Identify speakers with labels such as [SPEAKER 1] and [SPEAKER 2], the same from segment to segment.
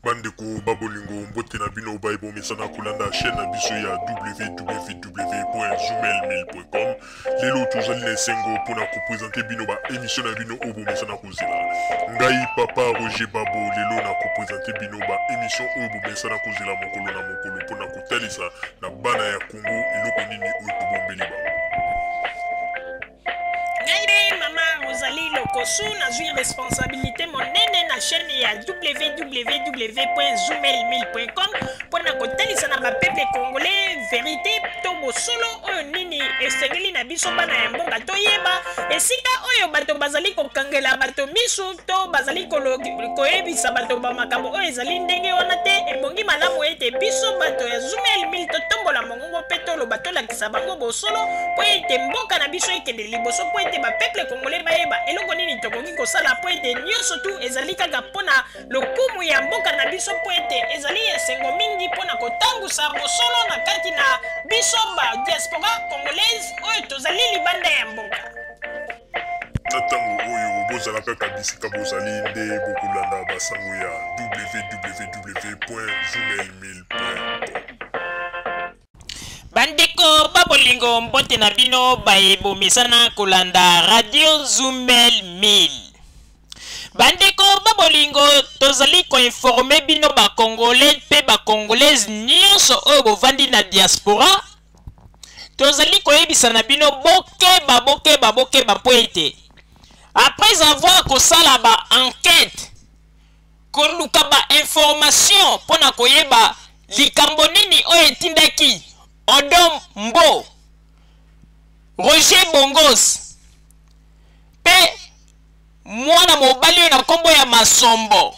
[SPEAKER 1] Bandeko babolingo mbote na bino baibo mesana kulanda chaîne na biso ya www.zoomel1000.com. Lelo tozali na sengo pona ko présenter bino ba émission na bino obo mesana kozela. Ngai papa Roger Babo lelo na ko présenter bino ba émission obo mesana kozela mokolo na mokolo pona ko talisa na bana ya Congo eloko nini oyo tobombeli ba.
[SPEAKER 2] Rosalie Lokosu na zui responsabilité monene na chaîne ya www.zoomel1000.com pour na kotalisa na peuple congolais vérité to bosolo oyo nini esengeli na biso bana ya mboka toyeba esika oyo bato bazali kokangela bato misu to bazali koyebisa bato ba makambo oyo ezali ndenge wana te ebongi malamu ete biso bato ya Zoomel 1000 totombola mongongo pe toloba tolakisa bango bosolo po ete mboka na biso ekende liboso po ete ba peuple congolais bayeba eloko nini tokoki kosala po ete nyonso tu ezali kaka mpona lokumu ya mboka na biso po ete ezali esengo mingi mpona kotangusa bosolo na kati na biso ba diaspora congolaise oyo tozali libanda ya mboka.
[SPEAKER 1] Na ntango oyo bozalaka kabisika bozali nde bokolanda basango ya www.zoomel1000.com.
[SPEAKER 2] Bandeko babolingo mbote na bino bayebo misana kolanda radio Zoomel 1000. Bandeko babolingo tozali koinforme bino ba congolais pe ba congolaise nyonso oyo bovandi na diaspora. Tozali koyebisa na bino boke ba poete. Après avoir kosala ba enquête koluka ba information pona koyeba likambo nini oyo etindaki Odom Mbo, Roger Bongos, pe mwana mobali na kombo ya Masombo.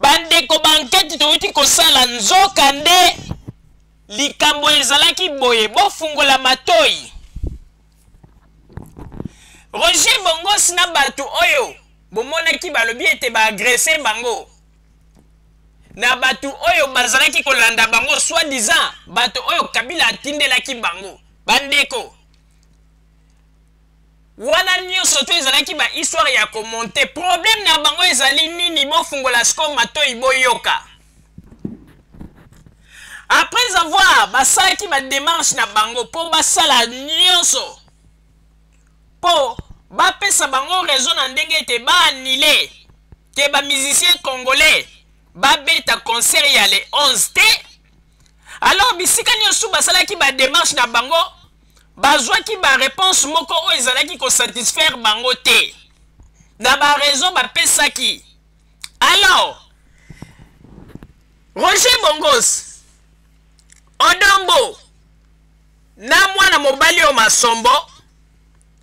[SPEAKER 2] Bandeko banketi touti kosala nzoka nde likambo ezalaki boye bofungola matoi. Roger Bongos na bato oyo bomonaki balobi ete ba agresser bango. Na batu oyo bazalaki kolanda bango soi-disant batu oyo Kabila atindelaki bango. Bandeko wana nyonso to ezalaki ba histoire ya komonte. Problème na bango ezali nini bofungola sko matoi boyoka. Après avoir basalaki ba démarche na bango po basala nyonso po bapesa bango raison na ndenge ete ba annulé ke ba musicien congolais babeta concert ya le 11 te. Alors bisika nyonso basalaki ba démarche na bango bazwaki ba réponse moko oyo ezalaki ko satisfaire bango te na ba raison bapesaki. Alors Roger Bongos, Odombo na mwana mobali o Masombo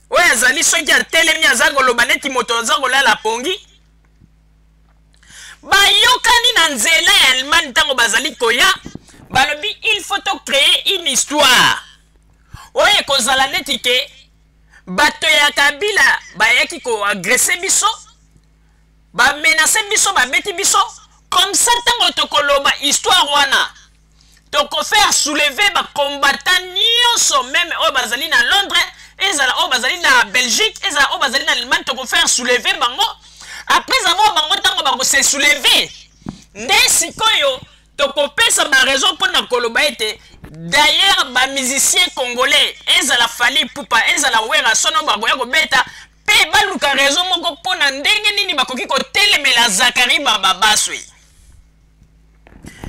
[SPEAKER 2] oyo azali soki atelemi aza koloba neti moto aza kolala pongi bayokani na nzela ya Allemagne ntango bazali koya balobi il faut to créer une histoire oyo kozala neti ke bato ya Kabila bayaki ko agresser biso ba menacer biso babeti biso comme ça ntango tokoloba histoire wana toko faire soulever ba combattant nyonso même oyo bazali na Londres ezala oyo bazali na Belgique ezala oyo bazali na Allemagne toko faire soulever bango. Après avoir bango tango bango se soulever nde sikoyo tokopesa ba raison pour na koloba ete d'ailleurs ba musicien congolais ezala Fally Ipupa ezala Wera Sono baboya kobeta pe baluka raison moko pona ndenge nini bakoki kotelemela Zakari Babaswe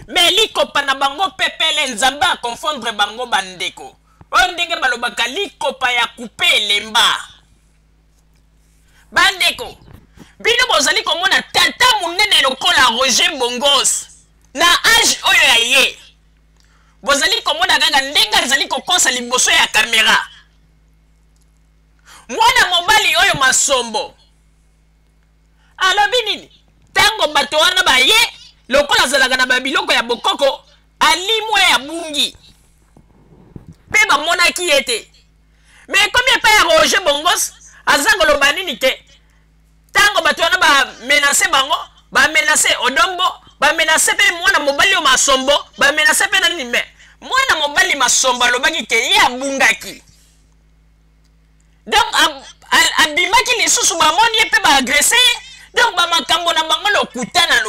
[SPEAKER 2] mais likopa na bango pepele nzamba a confondre bango bandeko oyo ndenge balobaka likopa ya couper lemba. Bandeko bino bozali komona tata munene lokola Roger Bongos na âge oyo ya ye bozali komona kaka ndenge azali kokosa liboso ya kamera. Mwana mobali oyo Masombo alobi nini tango bato wana baye lokola azalaka na babiloko ya bokoko alimwe ya bungi pe bamonaki ete mais combien pa ya Roger Bongos aza koloba nini ke tango bato wana ba menacer bango ba menacer Odombo ba menacer pe mwana mobali o Masombo ba menacer pe nani me mwana mobali Masombo alobaki ke ye abungaki donc abimaki lisusu bamoni pe ba agresser donc ba makambo na bango lokutana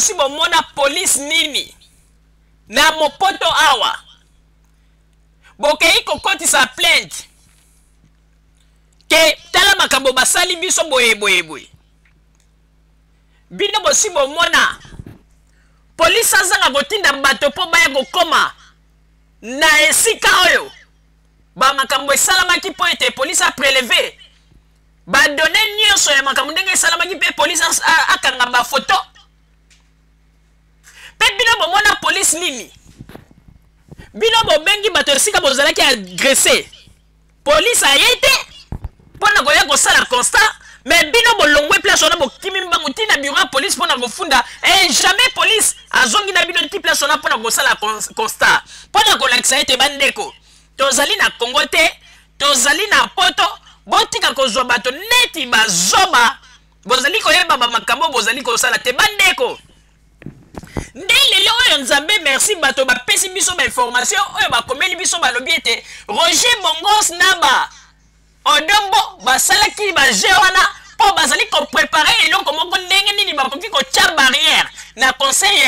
[SPEAKER 2] bosi bomona police nini na mopoto awa bokei kokotisa plainte ke tala makambo basali biso boye bino bosi bomona police azanga kotinda bato po baya kokoma na esika oyo ba makambo esalamaki po ete police a prélevé ba donné nyonso ya makambo ndenge esalamaki pe police akanga ba photo pe bino bomona police nini bino bobengi bato esika bozalaki agressé police ayete pona koya kosala constat mais bino bolongwe place wana bokimi mbangu tina bureau ya police pona kofunda jamais police azongi na bino ti place wana pona kosala constat pona kolakisa ete bandeko tozali na Congo te tozali na poto botika kozwa bato neti bazoba bozali koyeba ba makambo bozali kosala te bandeko nde lelo oyo nzambe merci bato bapesi biso ba information oyo bakomeli biso balobi ete Roger Bongos naba odombo basalaki baje wana po bazali koprepare eloko moko ndenge nini bakoki kotia barrière na conseil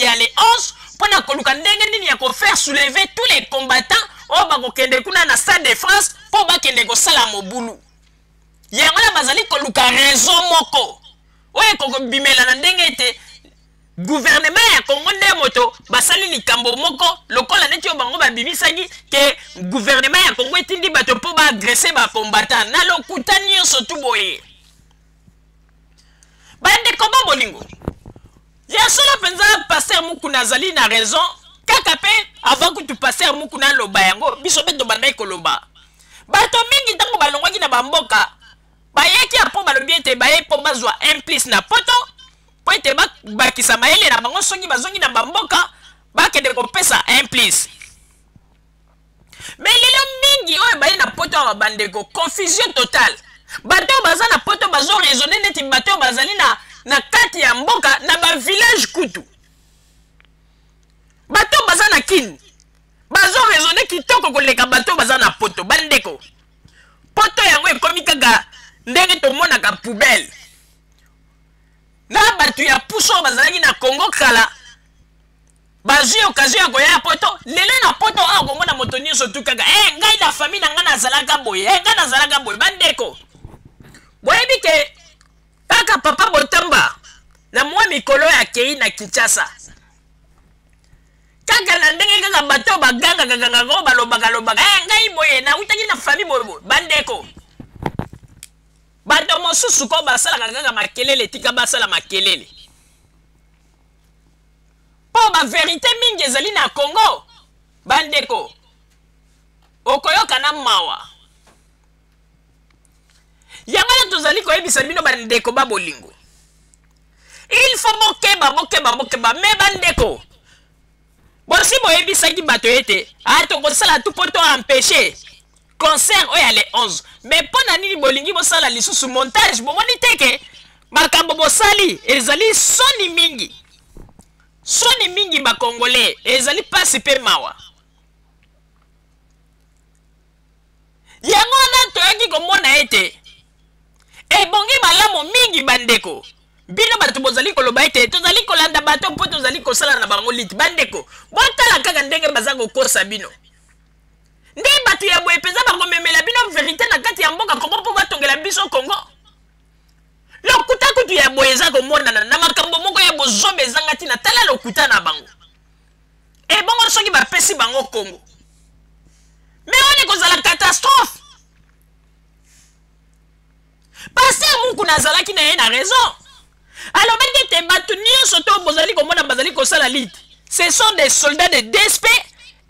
[SPEAKER 2] ya les 11 pona koluka ndenge nini ya kofaire soulever tous les combattants oyo bakokende kuna na Stade de France po bakende kosala mobulu yango na bazali koluka raison moko oyo kokobimela na ndenge ete gouvernement ya Congo nde moto basali likambo moko lokola neti yo bango babimisaki ke gouvernement ya Congo etindi bato po ba agresser ba combattant na lokuta nyonso tu boye bande komba bolingo ya solo penza pasteur Mukuna azali na raison kaka pe avant que tu pasteur Mukuna loba yango biso beto bandai koloba bato mingi tango balongwaki na bamboka bayaki apo balobi ete baye po bazwa implice na poto po ete bakisa mayele na bango songi bazongi na bamboka bakende kopesa implice mais lelo mingi oyo baye na poto awa bandeko confusion totale bato baza na poto bazo raisonner neti bato bazali na kati ya mboka na ba village kutu bato baza na kini bazo raisonner kitoko koleka bato baza na poto bandeko poto yango ekomi kaka ndenge tomonaka poubelle na bato ya puso bazalaki na Congo kala bazwi occasion ya koya poto lelo na poto awa komona moto nyonso tu kaka ngai na famille na ngai nazalaka boye ngai nazalaka boye bandeko boyebi ke kaka papa Botamba na mwa mikolo ya kei na Kinshasa kaka na ndenge kaka bato baganga kaka ngo balobaka ngai boye na utaki na famille boye bandeko bato mosusu ko basalaka kaka makelele tika basala makelele po ba vérité mingi ezali na Congo bandeko okoyoka na mawa yango na tozali koyebisa bino bandeko babolingo il faut bokeba me bandeko bosi boyebisaki bato ete tokosala tu po to empêcher concert oyo les 11 mais pona nini bolingi bosala lisusu montage bomoni teke makambo bosali ezali soni mingi ba congolais ezali pasi pe mawa yango na toyaki komona ete ebongi malamu mingi bandeko bino bato bozali koloba ete tozali kolanda bato po tozali kosala na bango liti bandeko botala kaka ndenge baza kokosa bino nde bato ya boye peza bakomemela bino vérité na kati ya mboka Congo mpo batongela biso Congo lokuta kutu ya boye eza komonana na makambo moko ya bozobe ezanga ntina tala lokuta na bango ebongo soki bapesi bango Congo me wana ekozala catastrophe Pasteur Mukuna azalaki na ye na raison alors même que bato nyonso to bozali komona bazali kosala liti ce sont des soldats de DSP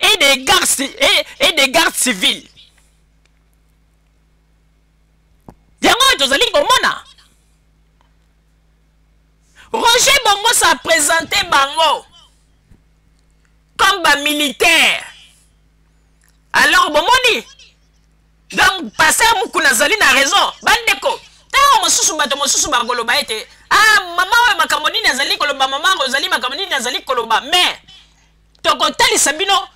[SPEAKER 2] et des gardes civils. Yango tozali komona Roger Bongo s'est présenté bango comme ba militaire. Alors bomoni donc Pasteur Mukuna zali na raison bandeko tawo mosusu bato mosusu bakoloba ete mama we makambo nini azali koloba mama Rosalie makambo nini azali koloba mais tokotalisa bino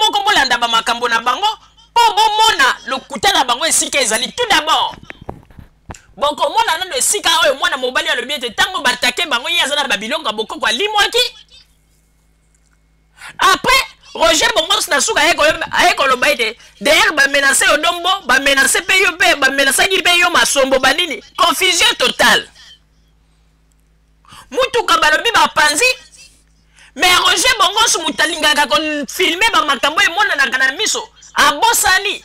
[SPEAKER 2] moko bolanda ba makambo na bango po bomona lokuta na bango esika ezali tout d'abord bokomona nano esika oyo mwana mobali alobi ete ntango batake bango ye aza na babilongo ya bokoko alimwaki. Après Roger Bongos na suka aye koloba ete derrière bamenace yo dombo bamenace mpe yo mpe bamenasaki mpe yo masombo banini. Confusion totale. Mutuka balobi bapanzi. Mais Roger Bongos mutalingaka konfilme bamakambo emonanaka na miso abosani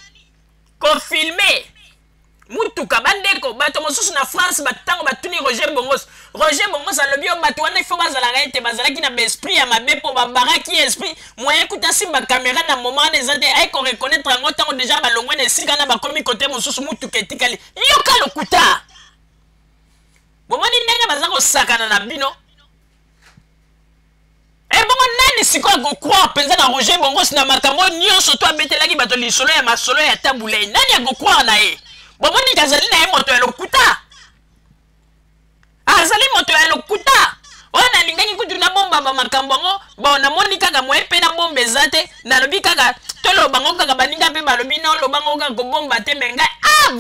[SPEAKER 2] konfilme mutuka bandeko bato mosusu na France batango batuni Roger Bongos alobi o bato wana ifo bazalaka ete bazalaki na baesprit ya mabe mpo babaraki esprit moyen kuta simba caméra na moment wana eza te aye koreconnaître yango ntango deja balongwe na esika na bakomi kote mosusu mutuka etikali yoka lokuta bomoni ndenge baza kosakana na bino. Ebongo nani siko akokroire mpenza na Roger Bongos na makambo nyonso to abetelaki bato lisolo ya masolo ya tabulei nani akokroire na ye. Bomoni kazali na ye moto ya lokuta. Azali moto ya lokuta. Oyo nalingaki kutu na bomba bamakambo yango namoni kaka moye mpe na bomba eza te nalobi kaka toloba ngo kaka baninga mpe balobi na oloba ngo kaka kobomba te me ngai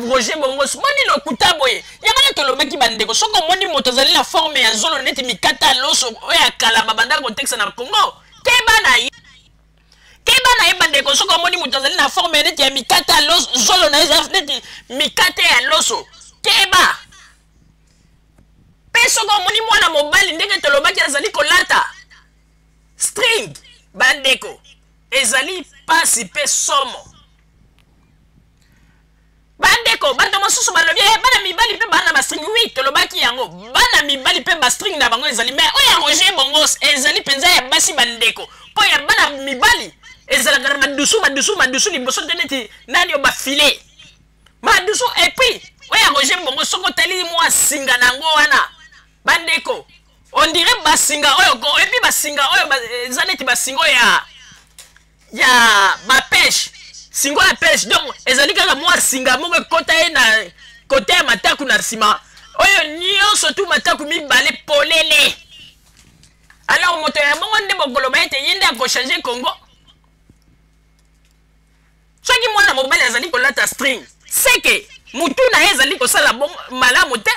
[SPEAKER 2] Roger Bongos moni lokuta boye yango nde tolobaki bandeko soki omoni moto azali na forme ya zolo neti mikata loso oyo akala babanda kotekisa na Congo keba na ye bandeko soki omoni moto azali na forme neti ya mikata loso zolo na ye neti mikate ya loso keba. Pe soki omoni mwana mobali ndenge tolobaki azali kolata string bandeko ezali pasi pe somo. Bandeko bato mosusu balobi bana mibali pe bana ba string oui tolobaki yango bana mibali pe ba string na bango ezali mais oya Roger Bongos ezali penza ya basi bandeko po ya bana mibali ezala kana madusu liboso teneti nani o ba filet madusu et puis oya Roger Bongos soko tali mwa singa nango wana bandeko on dirait basinga oyo et puis basinga oyo ezaneti basingo ya ba pêche singo ya pêche donc ezali kaka mwa singa moko ekota ye na kote ya mataku na nsima oyo nyonso tu mataku mibale polele. Alors moto ya bongo nde bokoloba ete ye nde akochange Congo soki mwana mobali azali kolata string seke mutu na ye ezali kosala malamu te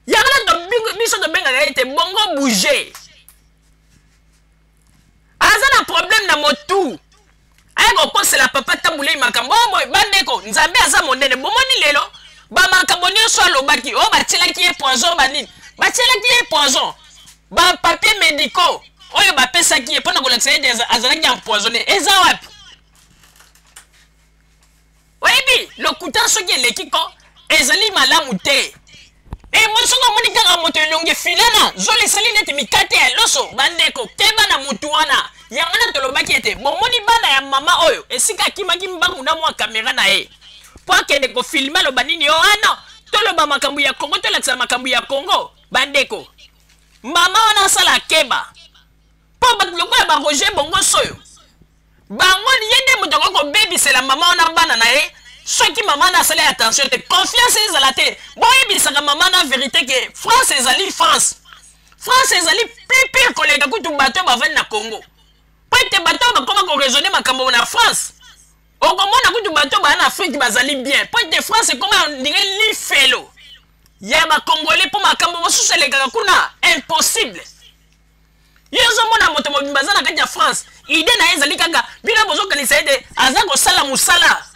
[SPEAKER 2] yango na biso tobengaka ete bongo bouge aza na problème na motu aye kokosela papa tabulei makambo boy bandeko nzambe aza monene bomoni lelo bamakambo nyonso alobaki oyo batielaki ye poison banini batielaki ye poison bapapier médicaux oyo bapesaki ye mpona kolakisa ete azalaki empoisonné eza wapi oyebi lokuta soki eleki ko ezali malamu te mosoko omoni kaka moto elongi filana zolo esali neti mikate ya loso bandeko keba na mutu wana yango na tolobaki ete bomoni bana ya mama oyo esika akimaki mbangu na mwa kamera na ye po akende kofilme aloba nini yo wana toloba makambo ya Congo tolakisa makambo ya Congo bandeko mama wana asala keba po bato lokola ba Roger Bongos oyo bango ye nde moto akokobebisela mama wana bana na ye soki mama na asali attention te confiance ezala te boyebisaka mama na vérité ke France ezali France ezali plus pire koleka kutu bato bavandi na Congo po ete bato bakoma koraisonne makambo na France okomona kutu bato baa na Afrique bazali bien po ete France ekoma ndenge lifelo ya bakongole mpo makambo mosusu elekaka kuna impossible ye ozomona moto mobimba aza na kati ya France ide na ye ezali kaka bino bozokanisa ete aza kosala mosala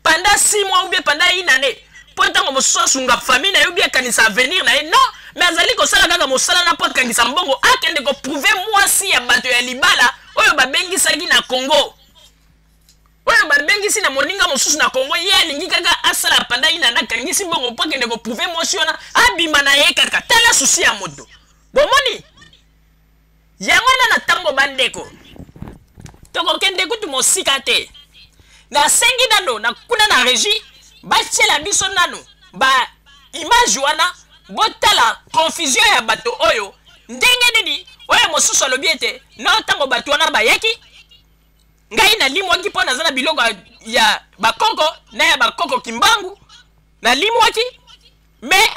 [SPEAKER 2] pendant 6 mois ou bien pendant une année po ntango mosusu asunga famille na ye ou bien akanisa avenir na ye non mais azali kosala kaka mosala na po akangisa mbongo akende koprouve mwasi ya bato ya libala oyo babengisaki na Congo oyo babengisi na moninga mosusu na Congo ye alingi kaka asala pendant une année akangisi mbongo po akende koprouve mwasi wana abima na ye kaka tala susi ya moto bomoni yango na ntango bandeko tokokende kutu mosika te nasengi nano na kuna na régie batiela biso nano ba image wana botala confusion ya bato oyo ndenge nini oyo mosusu alobi ete na ntango bato wana bayaki ngai nalimwaki mpo naza na biloko ya bakoko na ya bakoko kimbangu nalimwaki mais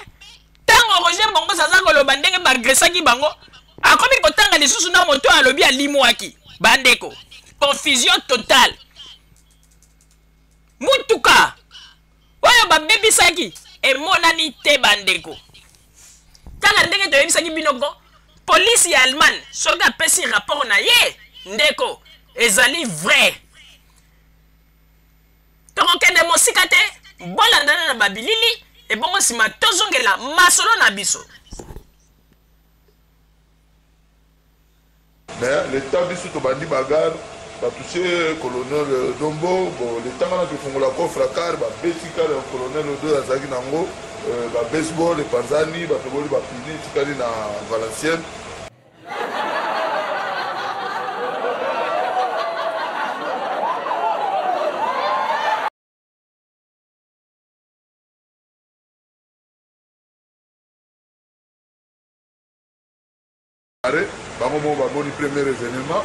[SPEAKER 2] ntango Roger Bongos aza koloba ndenge baagresaki bango akomi kotanga lisusu na moto alobi alimwaki bandeko confusion totale mutuka oyo babebisaki emonani te bandeko kaka ndenge toyebisaki binoko polisi ya Allemagne soki apesi rapport na ye ndeko ezali vrai tokokende mosika te bolandana na babilili ebongo nsima tozongela masolo na biso.
[SPEAKER 3] Mais l'état biso tobandi bagarre batouché colonel Dombo bon l'état ngana tofungola coffre car babeti car colonel Odo azaki nango ba baseball et panzani batoboli bapini tikali na Valenciennes. Bango baboni premier événement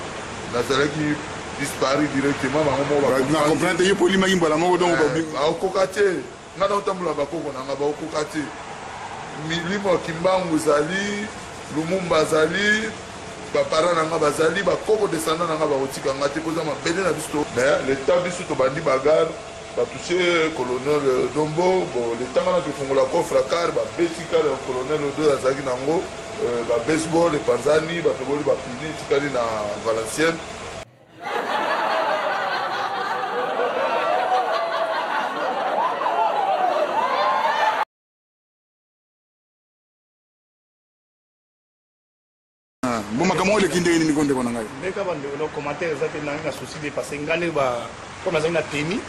[SPEAKER 3] nazalaki disparu directement bango
[SPEAKER 4] na comprendre ye poli mayimba la moko donc
[SPEAKER 3] okokate ngana otambola bakoko nanga baokokate milimo kimbangu ezali lumumba azali bapara nanga bazali bakoko descendant nanga bakotika nga te koza mabele na biso mais l'état biso tobandi bagarre batouché colonel Dombo bon l'état ngana tofungola coffre car babeti car colonel Odo azalaki nango ba baseball et panzani batoboli bapini tikali na Valenciennes.
[SPEAKER 4] bon makambo le kinde ni konde kona ngai
[SPEAKER 5] ndeka bande no commentaire ezate na nga souci de passer ngane ba comme azali na teni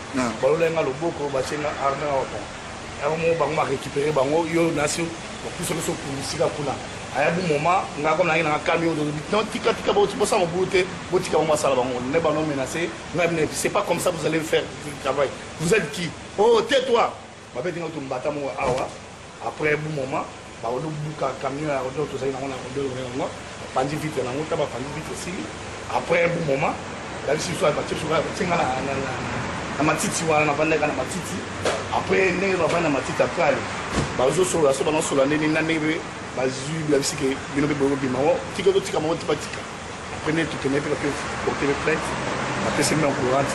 [SPEAKER 5] balola nga loboko ba chenga arme auto amo bango ma récupérer bango yo nation pour so politique kuna aya bu moment nga comme na camion de non tika ba bossa mo bouté botika ba masala bango ne ba non menacé c'est pas comme ça vous allez faire du travail vous êtes qui oh tais-toi ba beti nga to mbata mo awa après bu moment ba odo buka camion ya odo to sai na odo ngo pandi vite na ngota ba pandi vite aussi après un bon moment la vie soit partir sur la tinga na matiti wana na banda kana matiti après ne va bana matiti après ba zo so la so ba no so la neni na nebe ba zu la vie que bino be bo bima wo tika to tika mo tipatika après ne tout ne peut porter le plainte après c'est mis en courant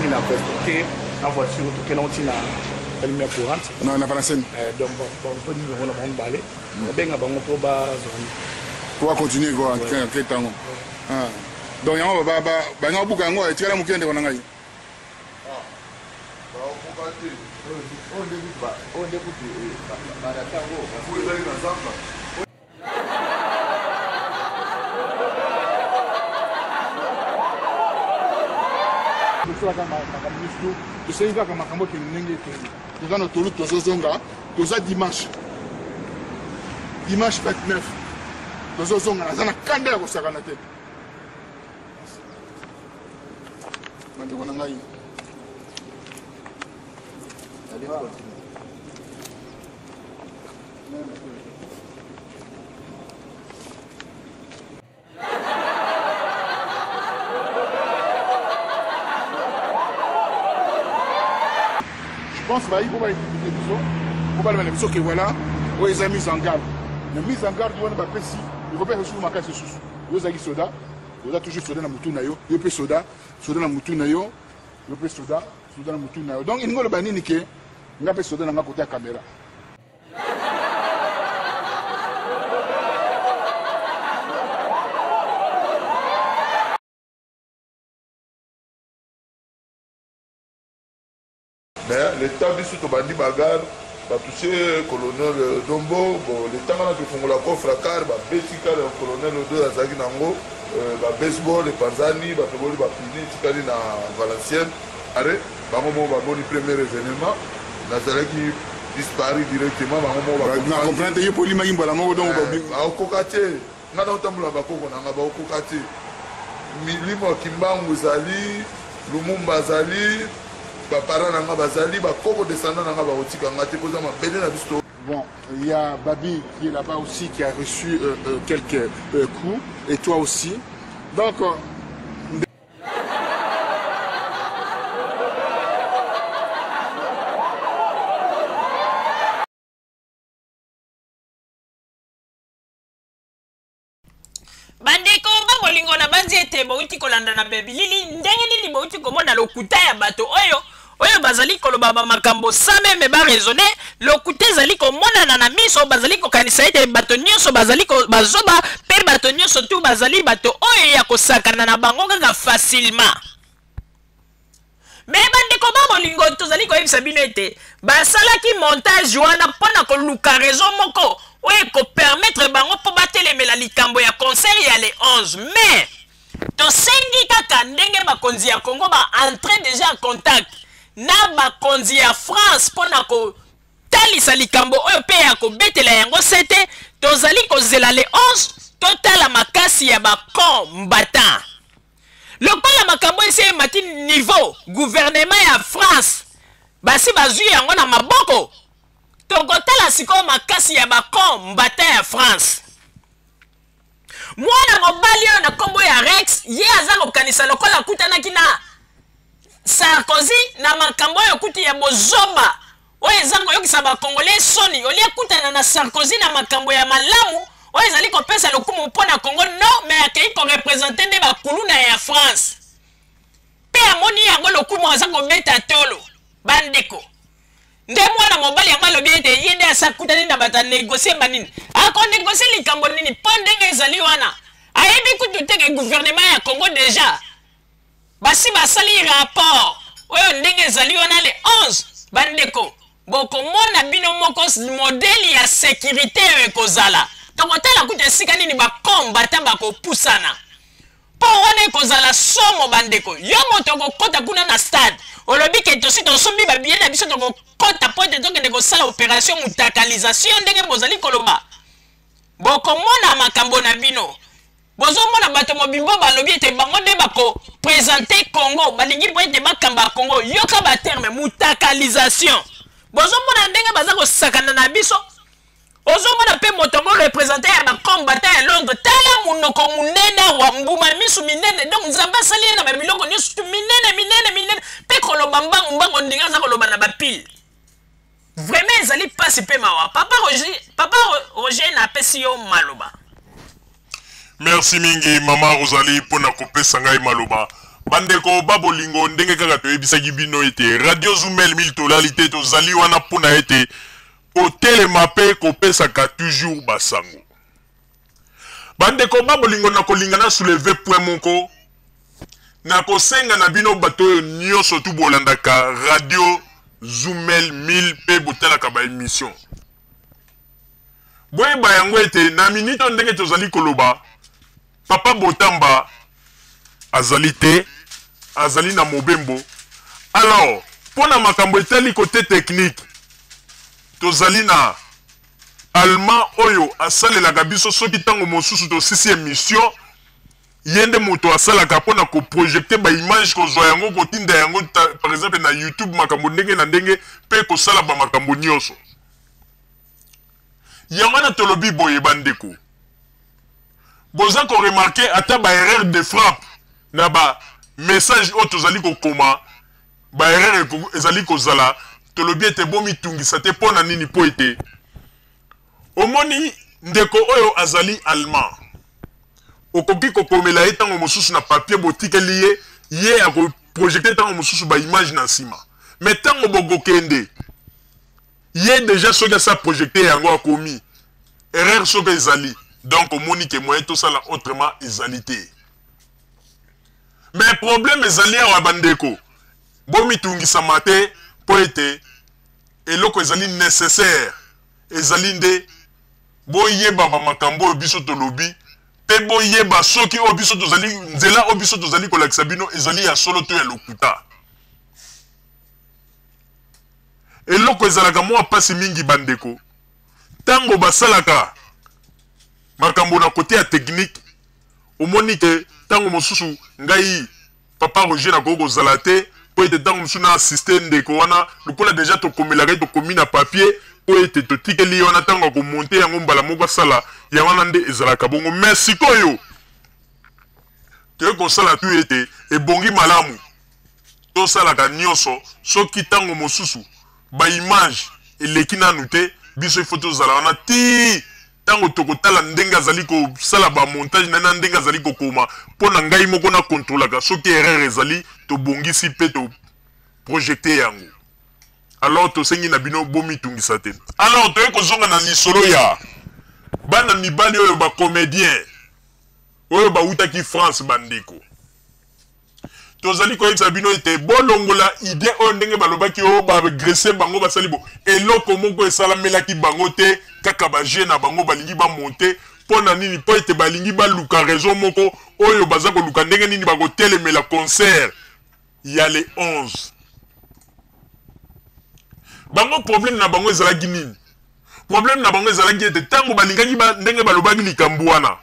[SPEAKER 5] ni na porter en voiture tout que non tina elle met courante
[SPEAKER 4] non na Valenciennes
[SPEAKER 5] donc bon peut dire on a bon balé benga bango to ba zone
[SPEAKER 4] pour continuer quoi quel temps donc yango ba nga buka ngo etikala mukende kona ngai
[SPEAKER 3] Ba okokate on débute ba datango vous allez dans zamba
[SPEAKER 4] tosali kaka makambo kende ndenge ekende toza na tolu tozozonga toza dimanche 29 tozozonga naza na kanda ya kosakana te bandeko na ngai je pense que il faut pas le biso que voilà où ils ont mis en garde mais mise en garde on va précis il faut pas sur ma case sous vous avez soda vous avez toujours soda na mutu na yo yo pe soda na mutu na yo yo pe soda na mutu na yo donc il ngolo banini ke nga pe soda na nga côté caméra
[SPEAKER 3] mais l'état biso tobandi bagarre batouché colonel Dombo bon l'état ngana tofungola coffre car babeti car colonel Odo azalaki nango ba baseball et panzani batoboli bapini tikali na Valenciennes are bango mo baboni premier événement nazalaki disparu directement bango mo
[SPEAKER 4] na comprendre ye poli mayimba la moko donc
[SPEAKER 3] okokate ngana otambola bakoko nanga baokokate milimo kimbangu ezali lumumba azali bapara nanga bazali bakoko descendant nanga bakotika nga te koza mabele na biso.
[SPEAKER 4] Bon, il y a Babi qui est là-bas aussi qui a reçu quelques coups et toi aussi. Donc
[SPEAKER 2] bandeko babolingo na banzi ete bauti kolanda na babilili ndenge nini bauti komona lokuta ya bato oyo oyo bazali koloba makambo sans même ba raisonner lokuta ezali komonana na miso bazali kokanisa ete bato nyonso bazali bazoba pe bato nyonso tu bazali bato oyo ya kosakana na bango kaka facilement. Mais bandeko ba bolingo tozali koyebisa bino ete basalaki montage wana mpona koluka raison moko oyo kopermettre bango mpo batelemela likambo ya concert ya le 11. Mais tosengi kaka ndenge bakonzi ya Congo baentre déjà en contact na bakonzi ya France mpona kotalisa likambo oyo mpe ya kobetela yango sete tozali kozela le 11 totala makasi ya bakombatant. Lokola makambo esi emati niveau gouvernement ya France basi bazwi yango na maboko tokotala sikoyo makasi ya bakombatant ya France. Mwana mobali oyo na kombo ya Rex ye aza kokanisa lokola kutanaki na Sarkozy na makambo oyo kuti ya bozoba oyo eza koyokisa bakongolais soni olie kutana na Sarkozy na makambo ya malamu oyo ezali kopesa lokumu mpona Congo no mais akei korepresente nde bakuluna ya France pe amoni yango lokumu aza kobeta tolo bandeko nde mwana mobali yango alobi ete ye nde asakutani na bato anegosie banini akonegosie likambo nini mpo ndenge ezali wana ayebi kutu teke gouvernement ya Congo deja basi basali rapport oyo ndenge ezali wana le 11 bandeko bokomona bino moko modeli ya sécurité oyo ekozala tokotala kutu esika nini bakombata bakopusana mpo wana ekozala somo bandeko yo moto okokota kuna na stade olobi ke tosi tosombi babiye na biso tokokota po ete tokende kosala opération mutakalisation ndenge bozali koloba bokomona makambo na bino bozomona bato mobimbo balobi ete bango nde bakopresente Congo balingi po ete bakamba Congo yoka baterme mutakalisation bozomona ndenge baza kosakana na biso ozomona pe moto ngo represente ya bakombata ya Londres tala munoko munene wa mbuma misu minene donc nzamba sali na babiloko nyonso minene pe koloba mbango ndinga za koloba na bapile vraiment ezali pasi pe mawa papa Roger na pesi yo maloba.
[SPEAKER 1] Merci mingi mama Rosalie pona kopesa ngai maloba bandeko babolingo ndenge kaka toyebisaki bino ete Radio Zumel militolalité tozali wana pona ete otelema pe kopesaka toujours basango bandeko babolingo na kolingana soulever point moko na kosenga na bino bato oyo nyonso tu bolandaka Radio Zumel 1000 pe botalaka ba émission boyeba yango ete na minute ndenge tozali koloba Papa Botamba azali te azali na mobembo alors pona makambo etali côté technique tozali na allemand oyo asalelaka biso soki tango mosusu tosisi émission yende moto asalaka pona ko projecter ba image kozwa yango kotinda yango par exemple na YouTube makambo ndenge na ndenge pe kosala ba makambo nyonso yango na tolobi boye bandeko boza ko remarquer ata ba erreur de frappe na ba message o tozali ko koma ba erreur ezali kozala tolobi ete bomi tungisa te pona nini po ete omoni ndeko oyo azali allemand okoki kokomela ye tango mosusu na papier botikeli ye ako projecter tango mosusu ba image na nsima mais tango bogokende ye déjà soki asa projecter yango akomi erreur soki ezali donc omoni ke moyen tosala autrement ezali te mais problème ezali awa bandeko bomitungisama te po ete eloko ezali nécessaire ezali nde boyeba bamakambo oyo biso tolobi pe boyeba soki oyo biso tozali nzela oyo biso tozali kolakisa bino ezali ya solo to ya lokuta eloko ezalaka mwa pasi mingi bandeko tango basalaka makambo na kote ya technique omoni ke tango mosusu ngai Papa Roger na koko zala te po ete tango mosusu na assiste ndeko wana lokola deja tokomelaka tokomi na papier po ete totikeli wana tango akomonte yango mbala moko asala ya wana nde ezalaka bongo mais sikoyo toyei kosala tu ete ebongi malamu tosalaka nyonso soki tango mosusu ba image eleki nanu te biso ifo tozala wana ti tango tokotala ndenge azali kosala ba montage na ndenge azali kokoma pona ngai moko na controlaka soki erreur ezali tobongisi pe projecté yango. Alors to sengi na bino bomi tungisa te. Alors to eko zonga na lisolo ya bana mibali oyo ba comédien oyo ba utaki France bandeko. Tozali ko yebisa bino ete bolongola idée oyo ndenge balobaki oyo ba agresser bango basali bo eloko moko esalamelaki bango te kaka ba jeune na bango balingi ba monter pona nini po ete balingi ba luka raison moko oyo baza ko luka ndenge nini ba ko telemela concert ya le 11. Bango problème na bango ezalaki nini? Problème na bango ezalaki ete tango balingaki ba ndenge balobaki likambo wana.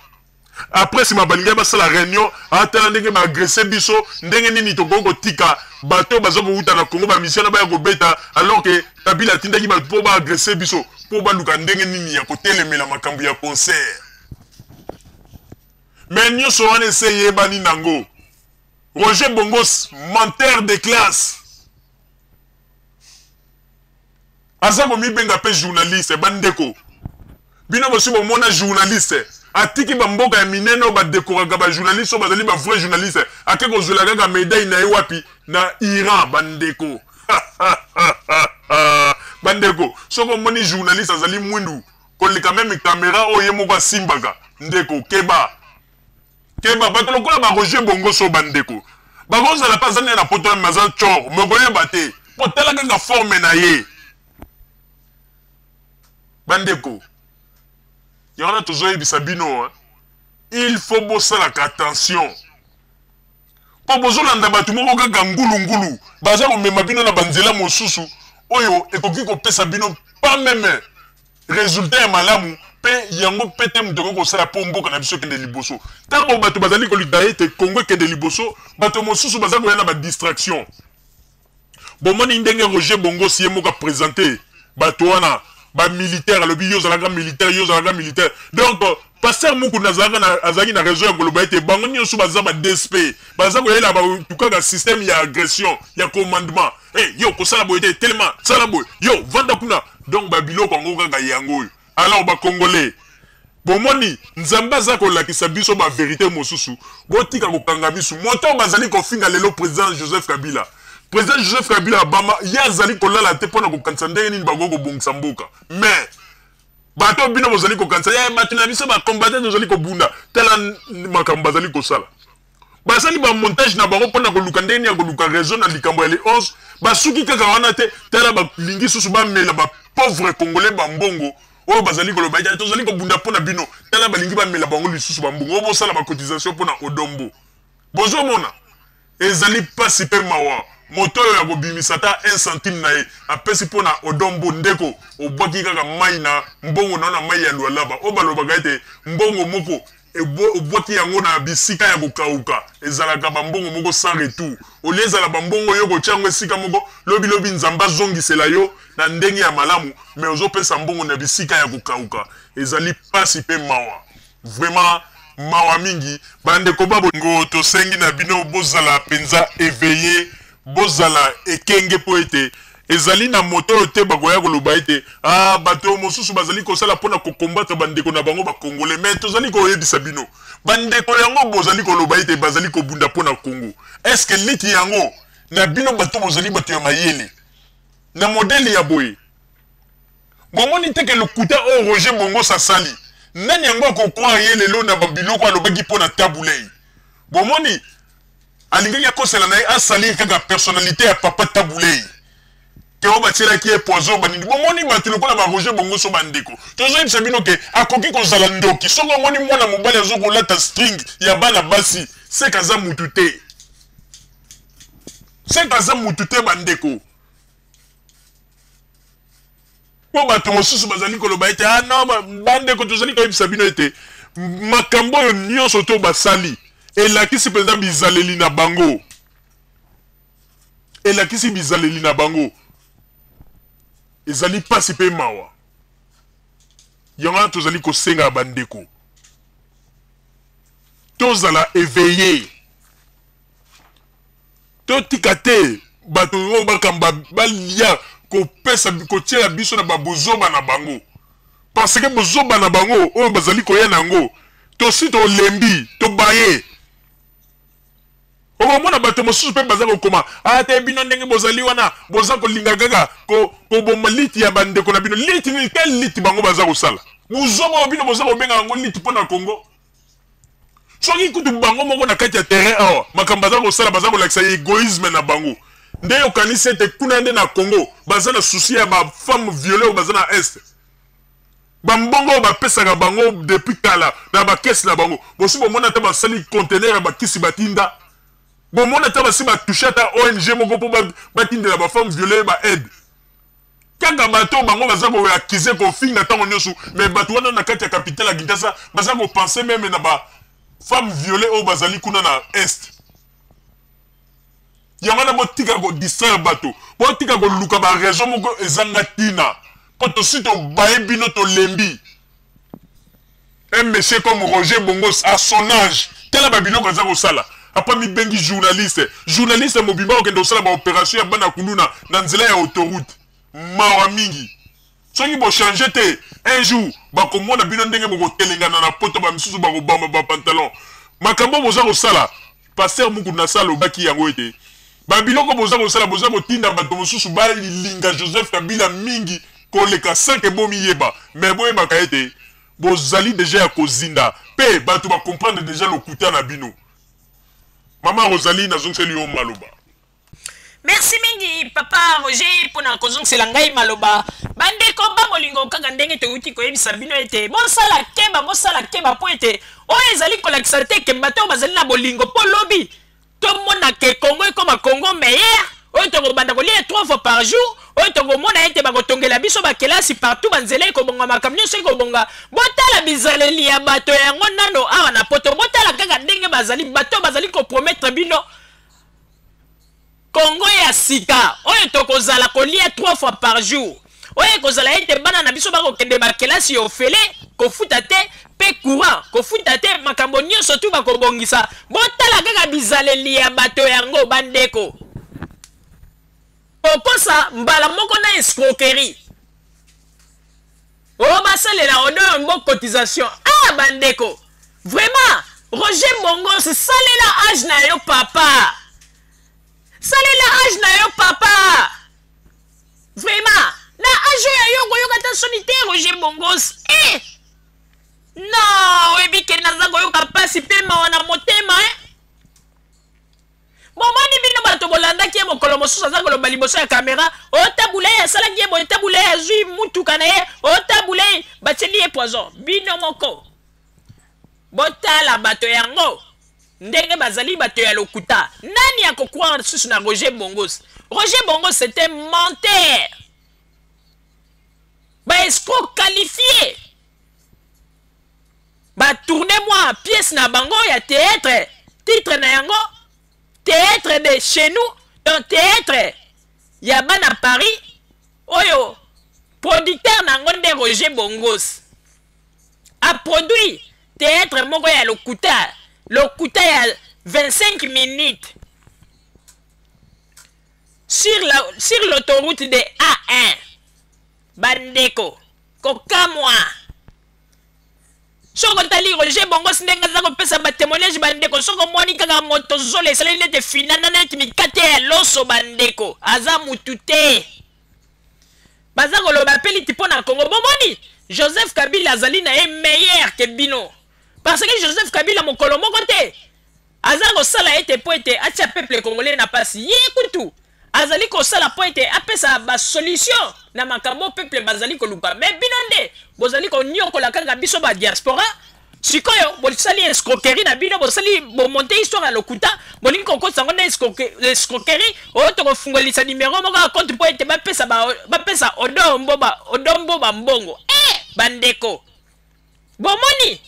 [SPEAKER 1] Après si ma balingaki basala réunion atala ndenge ba agresser biso ndenge nini tokoko tika bato bazo ko uta na Congo ba mission na ba ko beta alors que Kabila tindaki ba po ba agresser biso po ba luka ndenge nini ya ko telemela makambo ya concert. Mais nyonso wana essayé bani nango. Roger Bongos menteur de classe. Aza ko mi benga pe journaliste bandeko. Bino bosi bo mona journaliste. Atiki ba mboka ya mineno ba dekoraga ba journaliste ba zali ba vrai journaliste. Ake ko zulaga ga médaille na wapi na Iran bandeko. Bandeko, soko moni journaliste azali mwindu. Ko lika même caméra oye moko simbaga. Ndeko keba. Keba bato lokola ba Roger Bongoso bandeko. Ba goza la pasane na poto mazan chor, mogoye bate. Potela ga forme na ye. Bandeko, il y en a toujours bisabino. Il faut bosser la attention. Pour bosser la ndabatu moko kaka ngulu. Baza ko mema bino na banzela mosusu. Oyo ekoki ko pesa bino pas même résultat ya malamu pe yango pete mutoko ko sala pombo kana biso kende liboso. Tango bato bazali ko lidaye te Congo kende liboso, bato mosusu baza ko yana ba distraction. Bomoni ndenge Roger Bongo si yemo ka présenter bato wana ba militaire le bio zalaga militaire donc pasteur muku nazanga azaki na réseau ya koloba ete bango nyonso baza ba DSP baza ko yela ba tukaka système ya agression ya commandement yo ko sala boyete tellement sala boy yo vanda kuna donc ba biloko ngo kaka yango alors ba congolais bomoni nzamba za ko lakisa biso ba vérité mosusu botika ko kanga biso moto bazali ko finga lelo président Joseph Kabila. Président Joseph Kabila Bama yazali kolala te pona ko kanisa ndenge nini bago bongisa mboka mais bato bino bozali ko kanisa ya bato na biso ba combattant bozali ko bunda tala makambo bazali ko sala basali ba montage na bango pona ko luka ndenge ya ko luka raison na likambo ya le 11 basuki kaka wana te tala ba lingi susu ba mela ba pauvre congolais ba mbongo oyo bazali ko loba ya tozali ko bunda pona bino tala ba lingi ba mela bango lisusu ba mbongo obo sala ba cotisation pona odombo bozo mona ezali pasi pe mawa moto ya kobimisa ta 1 centime na ye apesi pona odombo ndeko obwaki kaka mai na mbongo na mai ya lualaba obalobaka ete mbongo moko obwaki yango na bisika ya kokauka ezalaka bambongo moko sans retour olie ezala bambongo yo kotyango esika moko lobi nzamba zongisela yo na ndenge ya malamu mais ozopesa mbongo na bisika ya kokauka ezali pasi pe mawa vraiment mawa mingi bandeko babongo tosengi na bino bozala penza éveillé bozala ekenge po ete ezali na moto te bagoya koloba ete bato mosusu bazali kosala pona ko combattre bandeko na bango ba congolais mais tozali ko yebisa bino bandeko yango bozali koloba ete bazali ko bunda pona Congo est-ce que liti yango na bino bato bozali bato ya mayele na modèle ya boye bomoni te ke le kuta o Roger Bongo sasali nani yango ko kwa yele lo na babiloko alobaki pona tabulei bomoni alingi ya kosela na asali kaka personnalité ya papa tabulei ke obatira ki poison banini bomoni batilo kola ba Roger Bongo so bandeko tozo sabino ke akoki kozala ndoki soko moni mwana mobali azoko lata string ya bana basi se kaza mutute bandeko po bato mosusu bazali koloba ete non bandeko tozali ko sabino ete makambo nyonso to basali elakisi président bizaleli na bango ezali pasi pe mawa yango tozali kosenga bandeko tozala éveillé totika te bato oyo bakamba balia kopesa kotiela biso na babozoba na bango parce que bozoba na bango oyo bazali koya nango tosi tolembi tobaye okomona bato mosusu mpe baza kokoma ate bino ndenge bozali wana boza kolinga kaka koboma liti ya bandeko na bino liti nini tel liti bango baza kosala bozoma bino boza kobenga yango liti mpo na Congo soki kutu bango moko na kati ya terrain awa makambo baza kosala baza kolakisa egoïsme na bango nde yokanisi ete kuna nde na Congo baza na susi ya bafemme violée oyo baza na este bambongo bapesaka bango depuis kala na bakesi na bango bosi bomona ata basali conteneur ya bakisi batinda bomona ata basi batouche ata ONG moko mpo batindela bafemme violée ba-aide kaka bato bango baza koakize kofinga ntango nyonso mais bato wana na kati ya capitale ya Kinshasa baza kopense meme na bafemme violée oyo bazali kuna na este yango na botika kodistraire bato botika koluka baraison moko ezanga ntina mpo tosi tobaye bino tolembi un monsieur comme Roger Bongos à son âge tala babiloko aza kosala apa mibengi journaliste mobimba okende kosala baopération ya bana kuluna na nzela ya autoroute mawa mingi soki bochange te un jour bakomona bino ndenge bokotelengana na poto bamisusu bakobamba bapantalon makambo boza kosala paster mukudu na sala obaki yango ete babiloko boza kosala boza kotinda bato mosusu balinga Joseph Kabila mingi koleka 5 ebomi yeba mais boyebaka ete bozali deja ya kozinda pe bato bakomprendre deja lokuta na bino Maman Rosalie nazongiseli yo maloba.
[SPEAKER 2] Merci mingi papa Roger pona kozongisela ngai maloba. Bande ko ba molingo kaka ndenge te uti ko yebisa bino ete bosala keba po ete oyo ezali kolakisa te ke bato bazali na bolingo po lobi to mona ke Congo ekoma Congo meilleur oyo to banda ko lia 3 fois par jour oyo to mona ete bakotongela biso bakelasi partout banzela ekobonga makamyo se ekobonga botala bizaleli ya bato yango nano awa na poto botala kaka ndenge bazali bato bazali ko promettre bino Congo ya sika oyo to kozala ko lia 3 fois par jour oyo kozala ete bana na biso bakokende bakelasi ofele kofuta te pe courant kofuta te makambo nyonso tu bakobongisa botala kaka bizaleli ya bato yango bandeko okosa mbala moko na escroquerie o basalela odo mbo cotisation ah bandeko vraiment Roger Bongos salela âge na yo papa salela âge na yo papa vraiment na âge ya yo koyoka ta sonité Roger Bongos non ebike naza koyoka pasi pe mawa na motema Momani bino bato bolanda ki mokolo mosusu aza koloba liboso ya kamera otabule asalaki ye boye tabule azwi mutuka na ye otabule batieli ye poison bino moko botala bato yango ndenge bazali bato ya lokuta nani akokroire susu na Roger Bongos Roger Bongos c'était menteur ba escroc qualifié ba tournez-moi pièce na bango ya théâtre titre na yango théâtre de chez nous, dans théâtre, Yaban à Paris, Oyo, producteur Nangonde Roger Bongos, a produit théâtre Mogoya le Kuta à 25 minutes sur l'autoroute de A1, Bandeko, Kokamwa. Soko tali Roger Bongos ndenga za kopesa ba témoignage bandeko soko moni kaka moto zole sala nete finana neti mikate ya loso bandeko aza mutute baza koloba peli tipo na Congo bomoni Joseph Kabila azali na meilleur que bino parce que Joseph Kabila mokolo moko te aza kosala ete po ete atia peuple congolais na pasi ye kutu azali kosala po ete apesa ba solution na makambo peuple bazali koluka mais binonde bozali ko nyokola kanga biso ba diaspora sikoyo bosali escroquerie na bino bosali bo monter histoire à lokuta bolingi ko kosango na escroquerie o to ko fungolisa numéro moko compte po ete bapesa odombo ba mbongo bandeko bomoni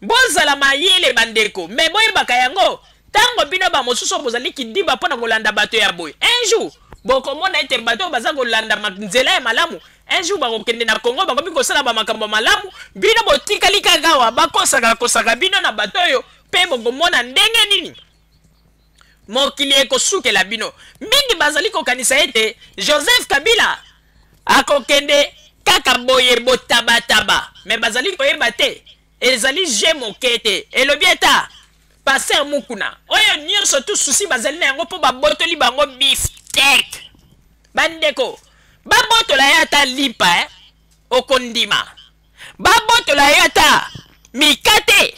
[SPEAKER 2] bozala mayele bandeko mais boyebaka yango tango bino ba mosusu bozali kidiba pona kolanda bato ya boy un jour bokomona ete bato baza kolanda nzela ya malamu un jour bakokende na Congo bakomi kosala ba makambo malamu bino botikali kagawa bakosaka bino na bato oyo pe bokomona ndenge nini mokili ekosukela bino mingi bazali kokanisa ete Joseph Kabila akokende kaka boye botabataba mais bazali koyeba te ezali je mokete elobi eta Passer mukuna. Oyo nyonso tout souci bazali na yango po babotoli bango beefsteak. Bandeko. Babotola yata lipa okondima. Babotola yata mikate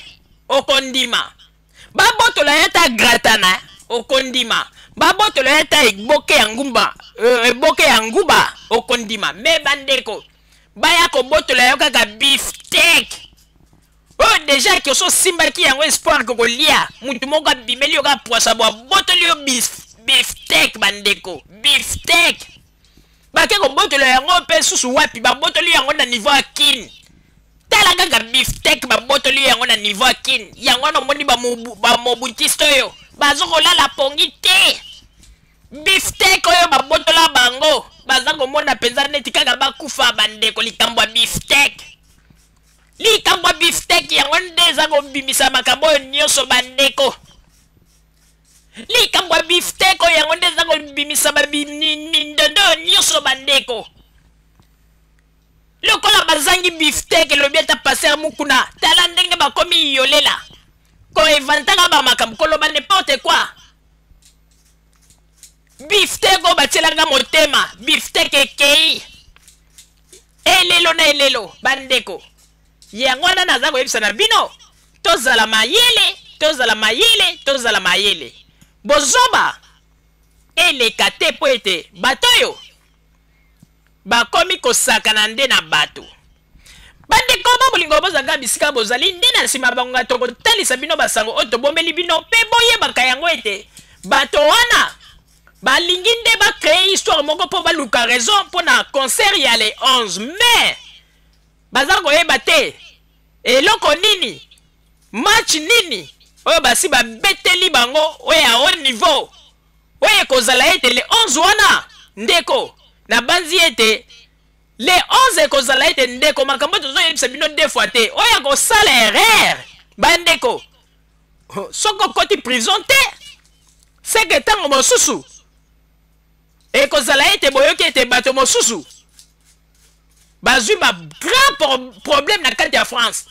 [SPEAKER 2] okondima. Babotola yata gratana okondima. Babotola yata eboke ya nguba okondima. Me bandeko. Baya ko botola yo kaka beefsteak. Oh déjà que so simba ki yango espoir ko lia. Mutu moko bimeli yo ka poisa bo botoli yo beefsteak bandeko. Beefsteak. Bake ko botola yango pe susu wapi ba botoli yango na niveau akin. Tala kaka beefsteak ba botoli yango na niveau akin. Yango no moni ba mobutisto yo. Bazo ko la pongi te. Beefsteak oyo ba botola bango. Baza ko mona penza neti kaka bakufa bandeko likambo ya beefsteak. Likambo ya beefsteak yango nde za ko bimisa makambo oyo nyonso bandeko. Likambo ya beefsteak oyo yango nde za ko bimisa mindondo nyonso bandeko. Lokola bazangi beefsteak lobi ata passer mukuna. Tala ndenge bakomi yolela. Ko evantaka ba makambo koloba n'importe quoi. Beefsteak o batielanga motema. Beefsteak ekei. Elelo na elelo bandeko. Yango wana naza koyebisa na bino. Tozala mayele, tozala mayele, tozala mayele. Bozoba eleka te po ete bato oyo bakomi kosakana nde na bato. Bandeko bolingo bozanga bisika bozali nde na nsima bango tokotalisa bino basango oyo tobombeli bino mpe boyebaka yango ete bato wana balingi nde bacreye histoire moko mpo baluka raison mpo na concert ya le 11 mai baza koyeba te eloko nini match nini oyo basi babeteli bango oyo ya haut niveau oyo ekozala ete le 11 wana ndeko na banzi ete le 11 ekozala ete ndeko makambo tozoyebisa bino 2 fois te oyo akosala erreur bandeko soko koti prison te seke ntango mosusu ekozala ete boyoki ete bato mosusu bazwi ba grand problème na kati ya France.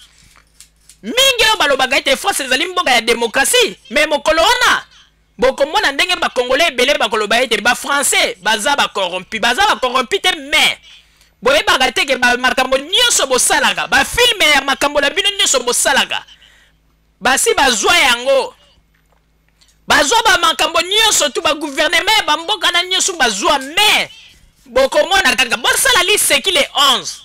[SPEAKER 2] Mingi oyo balobaka ete France ezali mboka ya démocratie mais mokolo wana bokomona ndenge bakongolais ebele bakoloba ete bafrançais baza bakorrompi te mais boyebaka te ke makambo nyonso bosalaka bafilme ya makambo na bino nyonso bosalaka basi bazwa yango bazwa bamakambo nyonso tu bagouvernement bamboka na nyonso bazwa mais bokomona kaka bosala liseki le 11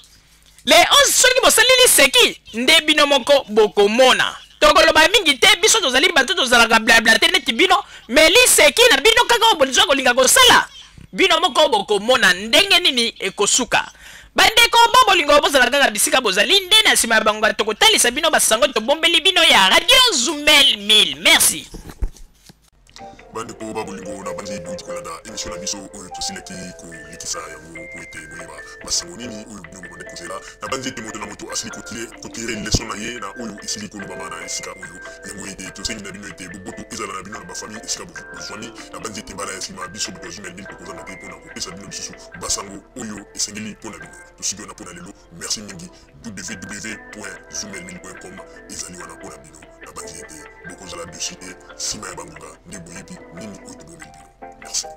[SPEAKER 2] le 11 soki bosali liseki nde bino moko bokomona tokoloba mingi te biso tozali bato tozalaka blabla te neti bino mais liseki na bino kaka obonizwa kolinga kosala bino moko bokomona ndenge nini ekosuka bandeko bolingo bozala kaka bisika bozali nde na nsima ya bango tokotalisa bino basango tobombeli bino ya Radio Zumel 1000 merci.
[SPEAKER 1] Bandeko babolingo na bandi duit kolanda émission na biso oyo tosileki kolikisa yango po ete boyeba basango nini oyo bino bomande kozela na bandi ete moto na moto asili kotire leson na ye na oyo esili kolobama na esika oyo yango ete tosengi na bino ete boboto ezala na bino na bafamille esika bozwami na bandi ete mbala ya nsima biso boto Zumel 1000 tokozanga te mpona kopesa bino lisusu basango oyo esengeli mpona bino tosiki wana mpona lelo merci mingi www.zumel1000.com ezali wana mpona bino na bandi ete bokozala dessus te nsima ya bangonga nde boyebi nini oyo tobomeli bino merci.